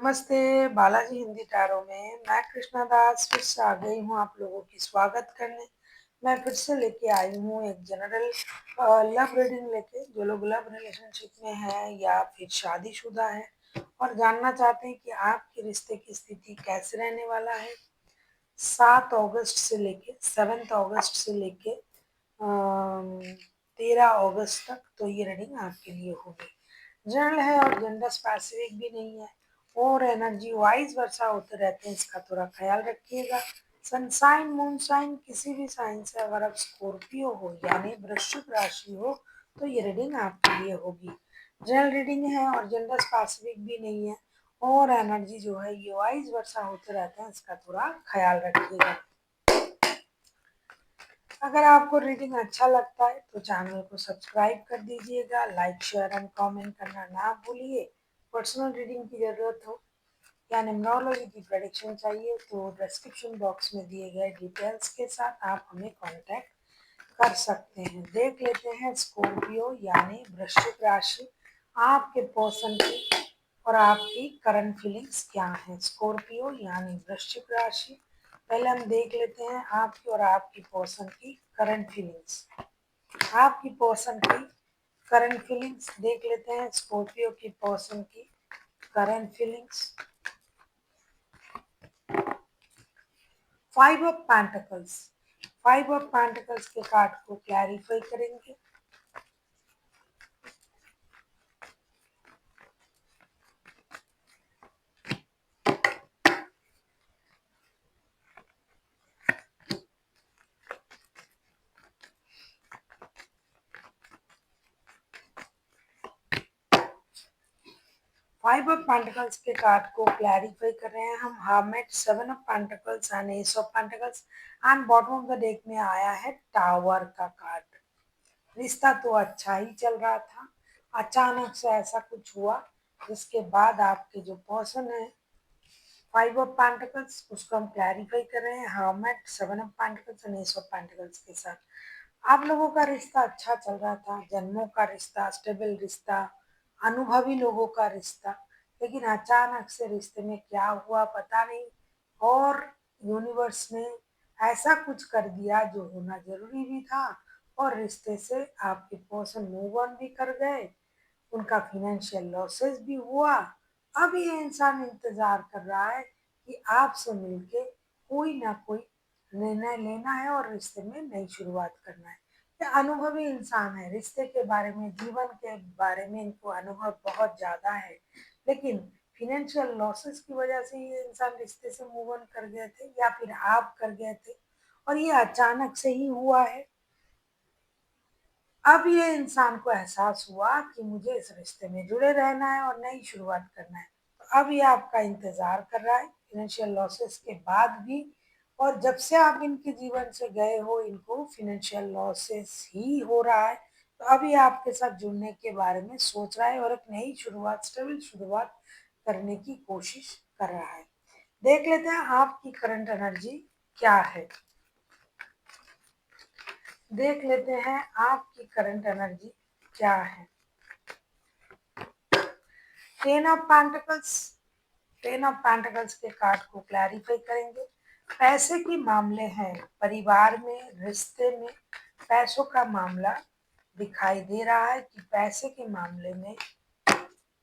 नमस्ते, बालाजी हिंदी टैरो में मैं कृष्णा दास फिर से आ गई हूँ आप लोगों की स्वागत करने। मैं फिर से लेके आई हूँ एक जनरल लव रीडिंग लेके। जो लोग लव रिलेशनशिप में हैं या फिर शादीशुदा हैं और जानना चाहते हैं कि आपके रिश्ते की स्थिति कैसे रहने वाला है 7 अगस्त से लेके 7 अगस्त से लेके 13 अगस्त तक, तो ये रीडिंग आपके लिए होगी। जनरल है और जेंडर स्पेसिफिक भी नहीं है और एनर्जी वाइज वर्षा होते रहते हैं, इसका थोड़ा ख्याल रखिएगा। सनसाइन मून साइन किसी भी साइन से अगर आप स्कॉर्पियो हो यानी वृश्चिक राशि हो तो ये रीडिंग आपके लिए होगी। जनरल रीडिंग है और जेंडर स्पेसिफिक भी नहीं है और एनर्जी जो है ये वाइज वर्षा होते रहते हैं, इसका थोड़ा ख्याल रखिएगा। अगर आपको रीडिंग अच्छा लगता है तो चैनल को सब्सक्राइब कर दीजिएगा, लाइक शेयर एंड कमेंट करना ना भूलिए। पर्सनल रीडिंग की ज़रूरत हो या न्यूमरोलॉजी की प्रेडिक्शन चाहिए तो डिस्क्रिप्शन बॉक्स में दिए गए डिटेल्स के साथ आप हमें कांटेक्ट कर सकते हैं। देख लेते हैं स्कॉर्पियो यानी वृश्चिक राशि, आपके पर्सन की और आपकी करंट फीलिंग्स क्या है। स्कॉर्पियो यानी वृश्चिक राशि, पहले हम देख लेते हैं आपकी और आपकी पर्सन की करंट फीलिंग्स। आपकी पर्सन की करंट फीलिंग्स देख लेते हैं, स्कॉर्पियो की पर्सन की current feelings. 5 of pentacles, 5 of pentacles के कार्ड को क्लैरिफाई करेंगे। 5 ऑफ पेंटिकल्स के कार्ड को क्लैरिफाई कर रहे हैं हम। Hermit, 7 of pentacles and S of pentacles and bottom of the deck में आया है टावर का कार्ड। रिश्ता तो अच्छा ही चल रहा था, अचानक से ऐसा कुछ हुआ जिसके बाद आपके जो पर्सन है 5 ऑफ पेंटिकल्स उसको हम क्लैरिफाई कर रहे हैं hermit, 7 of pentacles and S of pentacles के साथ। आप लोगों का रिश्ता अच्छा चल रहा था, जन्मों का रिश्ता, स्टेबल रिश्ता, अनुभवी लोगों का रिश्ता, लेकिन अचानक से रिश्ते में क्या हुआ पता नहीं और यूनिवर्स ने ऐसा कुछ कर दिया जो होना जरूरी भी था और रिश्ते से आपके पर्सन मूव ऑन भी कर गए। उनका फिनेंशियल लॉसेस भी हुआ। अब ये इंसान इंतजार कर रहा है कि आपसे मिलके कोई ना कोई निर्णय लेना है और रिश्ते में नई शुरुआत करना है। ये अनुभवी इंसान है, रिश्ते के बारे में, जीवन के बारे में इनको अनुभव बहुत ज्यादा है, लेकिन फिनेंशियल लॉसेस की वजह से ये इंसान रिश्ते से मूव ऑन कर गए थे या फिर आप कर गए थे और ये अचानक से ही हुआ है। अब ये इंसान को एहसास हुआ कि मुझे इस रिश्ते में जुड़े रहना है और नई शुरुआत करना है, तो अब ये आपका इंतजार कर रहा है फिनेंशियल लॉसेस के बाद भी। और जब से आप इनके जीवन से गए हो इनको फिनेंशियल लॉसेस ही हो रहा है, तो अब ये आपके साथ जुड़ने के बारे में सोच रहा है और एक नई शुरुआत, स्टेबल शुरुआत करने की कोशिश कर रहा है। देख लेते हैं आपकी करंट एनर्जी क्या है। देख लेते हैं आपकी करंट एनर्जी क्या है। 10 ऑफ पेंटिकल्स, 10 ऑफ पेंटिकल्स के कार्ड को क्लैरिफाई करेंगे। पैसे के मामले हैं, परिवार में, रिश्ते में पैसों का मामला दिखाई दे रहा है कि पैसे के मामले में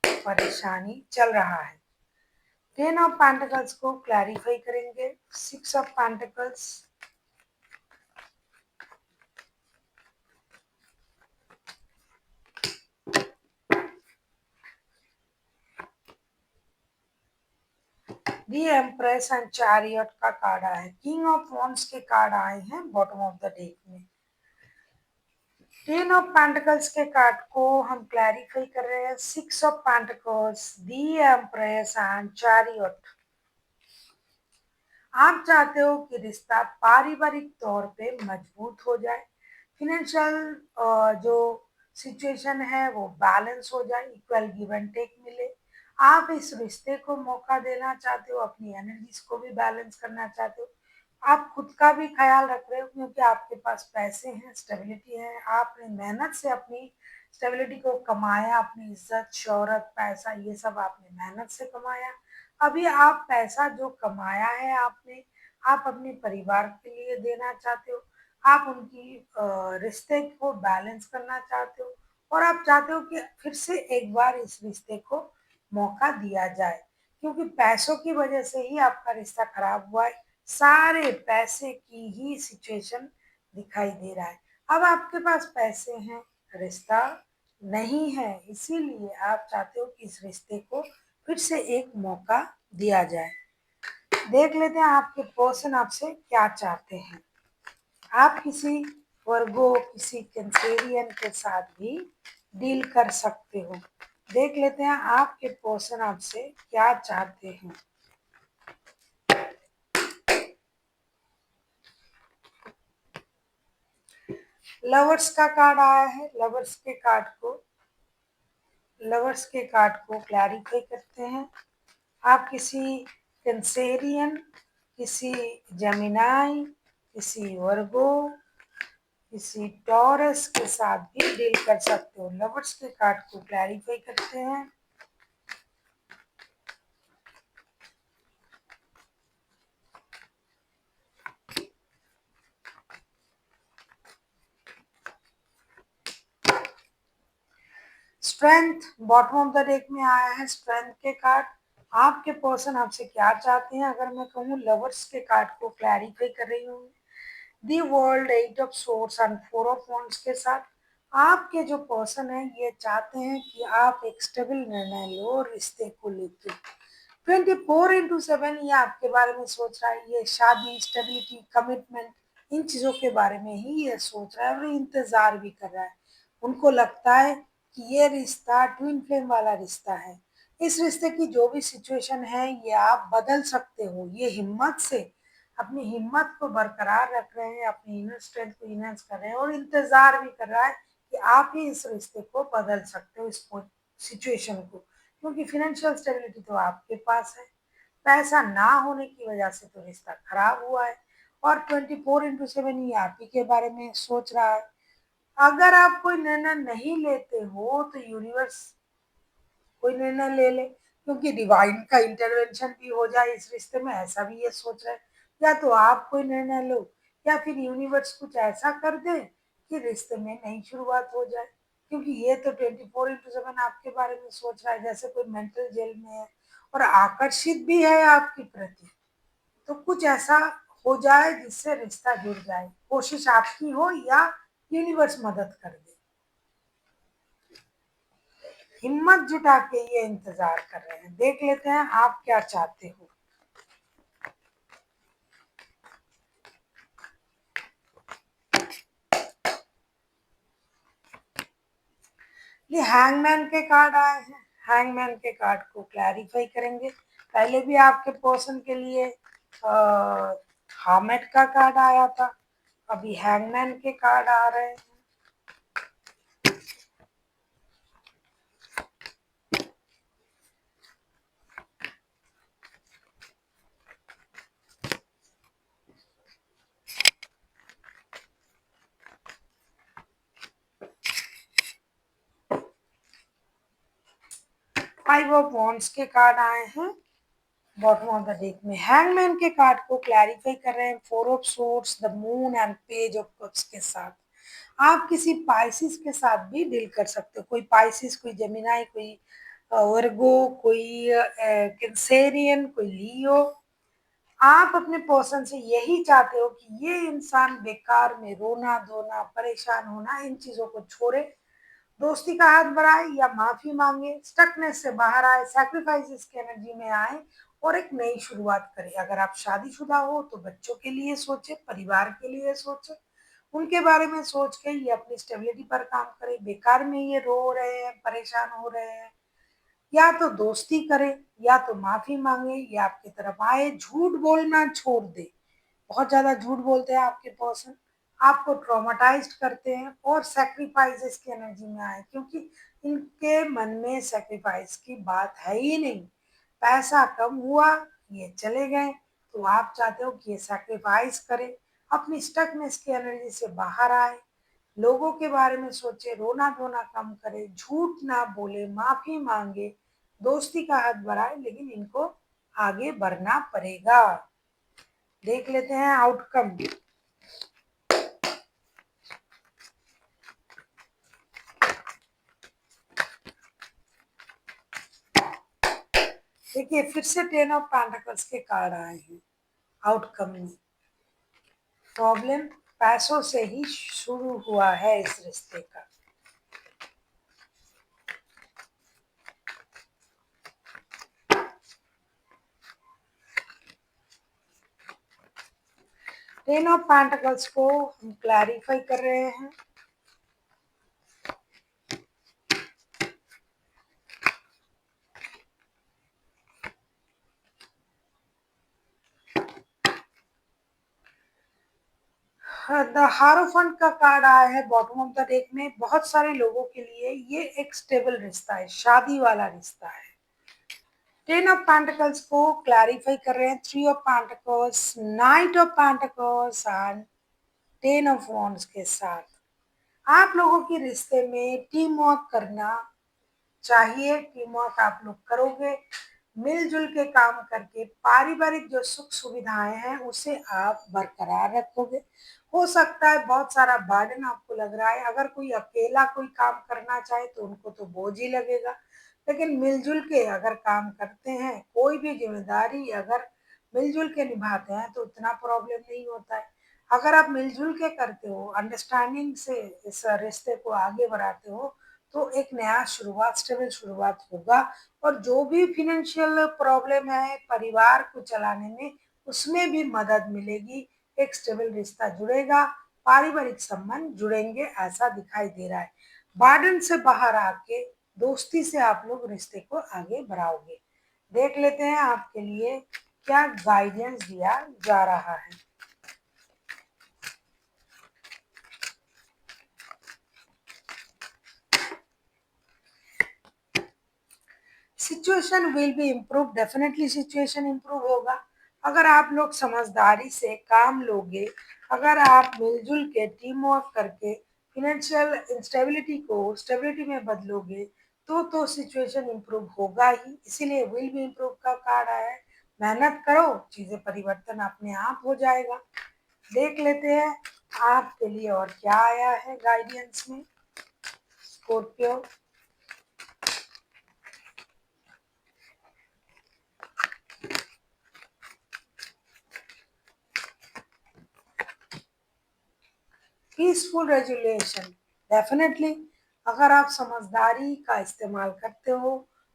परेशानी चल रहा है। 10 ऑफ पेंटिकल्स को क्लैरिफाई करेंगे। 6 of pentacles, the empress and chariot का कार्ड आया है। किंग ऑफ वॉन्ड्स के कार्ड आए हैं बॉटम ऑफ द डेक में। 10 ऑफ पेंटिकल्स के कार्ड को हम क्लैरिफाई कर रहे हैं। 6 of pentacles, the empress and chariot. आप चाहते हो कि रिश्ता पारिवारिक तौर पे मजबूत हो जाए, फिनेंशियल जो सिचुएशन है वो बैलेंस हो जाए, इक्वल गिव एंड टेक मिले। आप इस रिश्ते को मौका देना चाहते हो, अपनी एनर्जीज को भी बैलेंस करना चाहते हो, आप खुद का भी ख्याल रख रहे हो क्योंकि आपके पास पैसे हैं, स्टेबिलिटी है, आपने मेहनत से अपनी स्टेबिलिटी को कमाया, अपनी इज्जत, शोहरत, पैसा ये सब आपने मेहनत से कमाया। अभी आप पैसा जो कमाया है आपने, आप अपने परिवार के लिए देना चाहते हो, आप उनकी रिश्ते को बैलेंस करना चाहते हो और आप चाहते हो कि फिर से एक बार इस रिश्ते को मौका दिया जाए, क्योंकि पैसों की वजह से ही आपका रिश्ता खराब हुआ है। सारे पैसे की ही सिचुएशन दिखाई दे रहा है। अब आपके पास पैसे हैं, रिश्ता नहीं है, इसीलिए आप चाहते हो कि इस रिश्ते को फिर से एक मौका दिया जाए। देख लेते हैं आपके पर्सन आपसे क्या चाहते हैं। आप किसी वर्गो, किसी कैंसेरियन के साथ भी डील कर सकते हो। देख लेते हैं आपके पर्सन आपसे क्या चाहते हैं। लवर्स का कार्ड आया है। लवर्स के कार्ड को क्लैरिफाई करते हैं। आप किसी कैंसेरियन, किसी जेमिनाई, किसी वर्गो, किसी टॉरस के साथ भी डील कर सकते हो। लवर्स के कार्ड को क्लैरिफाई करते हैं। Strength bottom of the deck में आया है। स्ट्रेंथ के कार्ड, आपके पर्सन आपसे क्या चाहते हैं। अगर मैं कहूँ लवर्स के कार्ड को क्लैरिफाई कर रही हूँ, the world, eight of swords and four of wands के साथ आपके जो पर्सन है ये चाहते हैं कि आप एक स्टेबल निर्णय लो रिश्ते को लेकर। 24/7 ये आपके बारे में सोच रहा है। ये शादी, स्टेबिलिटी, कमिटमेंट, इन चीजों के बारे में ही ये सोच रहा है और इंतजार भी कर रहा है। उनको लगता है कि ये रिश्ता ट्विन फ्लेम वाला रिश्ता है। इस रिश्ते की जो भी सिचुएशन है ये आप बदल सकते हो। ये हिम्मत से अपनी हिम्मत को बरकरार रख रहे हैं, अपनी इनर स्ट्रेंथ को इनहेंस कर रहे हैं और इंतजार भी कर रहा है कि आप ही इस रिश्ते को बदल सकते हो, इस सिचुएशन को, क्योंकि फिनेंशियल स्टेबिलिटी तो आपके पास है। पैसा ना होने की वजह से तो रिश्ता खराब हुआ है और 24/7 ये आप ही के बारे में सोच रहा है। अगर आप कोई निर्णय नहीं लेते हो तो यूनिवर्स कोई निर्णय ले ले, क्योंकि डिवाइन का इंटरवेंशन भी हो जाए इस रिश्ते में, ऐसा भी ये सोच रहा है। या तो आप कोई निर्णय लो या फिर यूनिवर्स कुछ ऐसा कर दे कि रिश्ते में नई शुरुआत हो जाए, क्योंकि ये तो 24/7 आपके बारे में सोच रहा है, जैसे कोई मेंटल जेल में है और आकर्षित भी है आपकी प्रति। तो कुछ ऐसा हो जाए जिससे रिश्ता जुड़ जाए, कोशिश आपकी हो या यूनिवर्स मदद कर दे। हिम्मत जुटा के ये इंतजार कर रहे हैं। देख लेते हैं आप क्या चाहते हो। ये हैंगमैन के कार्ड आए हैं। हैंगमैन के कार्ड को क्लैरिफाई करेंगे। पहले भी आपके पर्सन के लिए हार्मेट का कार्ड आया था, अभी हैंगमैन के कार्ड आ रहे हैं। 5 ऑफ वॉन्ड्स के कार्ड आए हैं बॉटम ऑफ द डेक में। हैंगमैन के कार्ड को क्लैरिफाई कर रहे हैं 4 of swords, the moon and page of cups के साथ। आप किसी पाइसिस के साथ भी डील कर सकते हो। कोई पाइसिस, कोई जेमिनाई, कोई वर्गो, कोई कैंसेरियन, कोई लियो। आप अपने पर्सन से यही चाहते हो कि ये इंसान बेकार में रोना धोना, परेशान होना, इन चीजों को छोड़े, दोस्ती का हाथ बढ़ाए या माफी मांगे, स्टकनेस से बाहर आए, सैक्रिफाइसेस की एनर्जी में आए और एक नई शुरुआत करे। अगर आप शादीशुदा हो तो बच्चों के लिए सोचे, परिवार के लिए सोचे, उनके बारे में सोच के ये अपनी स्टेबिलिटी पर काम करे। बेकार में ये रो रहे हैं, परेशान हो रहे हैं, या तो दोस्ती करे या तो माफी मांगे या आपकी तरफ आए, झूठ बोलना छोड़ दे। बहुत ज्यादा झूठ बोलते हैं आपके पर्सन, आपको ट्रॉमाटाइज्ड करते हैं और सैक्रिफाइसेस की एनर्जी में आए, क्योंकि इनके मन में सैक्रिफाइस की बात है ही नहीं। पैसा कम हुआ, ये चले गए, तो आप चाहते हो कि ये सैक्रिफाइस करे, अपनी स्टकनेस की एनर्जी से बाहर आए, लोगों के बारे में सोचे, रोना धोना कम करे, झूठ ना बोले, माफी मांगे, दोस्ती का हाथ बढ़ाए, लेकिन इनको आगे बढ़ना पड़ेगा। देख लेते हैं आउटकम। देखिए फिर से 10 ऑफ पेंटिकल्स के कार्ड आए हैं आउटकम में। प्रॉब्लम पैसों से ही शुरू हुआ है इस रिश्ते का। टेन ऑफ पेंटिकल्स को हम क्लैरिफाई कर रहे हैं। द हारोफंट का कार्ड आया है बॉटम ऑफ द डेक में। बहुत सारे लोगों के लिए ये एक स्टेबल रिश्ता है, शादी वाला रिश्ता है। टेन ऑफ पेंटिकल्स को क्लैरिफाई कर रहे हैं। Three of pentacles, night of pentacles and 10 of wands के साथ आप लोगों के रिश्ते में टीम वर्क करना चाहिए। टीम वर्क आप लोग करोगे, मिलजुल के काम करके पारिवारिक जो सुख सुविधाएं हैं उसे आप बरकरार रखोगे। हो सकता है बहुत सारा बर्डन आपको लग रहा है, अगर कोई अकेला कोई काम करना चाहे तो उनको तो बोझ ही लगेगा, लेकिन मिलजुल के अगर काम करते हैं, कोई भी जिम्मेदारी अगर मिलजुल के निभाते हैं तो उतना प्रॉब्लम नहीं होता है। अगर आप मिलजुल के करते हो, अंडरस्टैंडिंग से इस रिश्ते को आगे बढ़ाते हो, तो एक नया शुरुआत, स्टेबल शुरुआत होगा। और जो भी फिनेंशियल प्रॉब्लम है परिवार को चलाने में, उसमें भी मदद मिलेगी। एक स्टेबल रिश्ता जुड़ेगा, पारिवारिक संबंध जुड़ेंगे, ऐसा दिखाई दे रहा है। बर्डन से बाहर आके दोस्ती से आप लोग रिश्ते को आगे बढ़ाओगे। देख लेते हैं आपके लिए क्या गाइडेंस दिया जा रहा है। Situation will be improve, definitely situation improve होगा अगर आप लोग समझदारी से काम लोगे, अगर आप मिलजुल के टीम वर्क करके फिनेंशियल इंस्टेबिलिटी को स्टेबिलिटी में बदलोगे, तो सिचुएशन इम्प्रूव होगा ही। इसीलिए विल बी इम्प्रूव का कार्ड आया है। मेहनत करो, चीजें परिवर्तन अपने आप हो जाएगा। देख लेते हैं आपके लिए और क्या आया है गाइडेंस में। स्कॉर्पियो, पीसफुल रेजुलेशन, डेफिनेटली अगर आप समझदारी का इस्तेमाल करते हो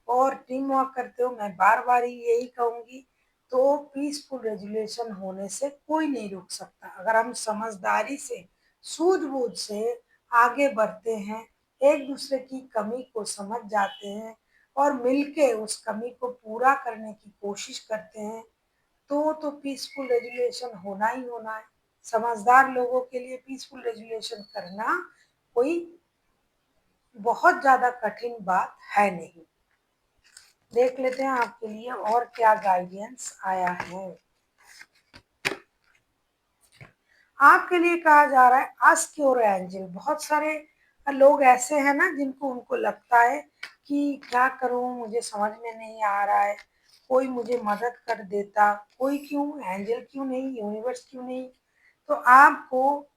और टीम वर्क करते हो, मैं बार बार ही यही कहूंगी, तो पीसफुल रेजुलेशन होने से कोई नहीं रोक सकता। अगर हम समझदारी से, सूझबूझ से आगे बढ़ते हैं, एक दूसरे की कमी को समझ जाते हैं और मिलके उस कमी को पूरा करने की कोशिश करते हैं, तो पीसफुल रेजुलेशन होना ही होना है। समझदार लोगों के लिए पीसफुल रेजुलेशन करना कोई बहुत ज्यादा कठिन बात है नहीं। देख लेते हैं आपके लिए और क्या गाइडेंस आया है। आपके लिए कहा जा रहा है आस्क योर एंजल। बहुत सारे लोग ऐसे हैं ना जिनको उनको लगता है कि क्या करूं, मुझे समझ में नहीं आ रहा है, कोई मुझे मदद कर देता, कोई क्यों, एंजल क्यों नहीं, यूनिवर्स क्यों नहीं। तो आपको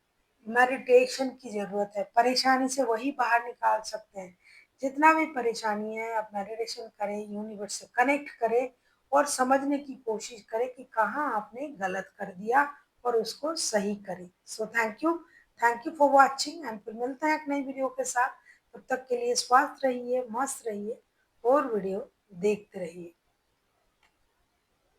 मेडिटेशन की जरूरत है। परेशानी से वही बाहर निकाल सकते हैं। जितना भी परेशानी है आप मेडिटेशन करें, यूनिवर्स से कनेक्ट करें और समझने की कोशिश करें कि कहाँ आपने गलत कर दिया और उसको सही करें। So thank you for watching and फिर मिलते हैं एक नई वीडियो के साथ। तब तक के लिए स्वस्थ रहिए, मस्त रहिए और वीडियो देखते रहिए।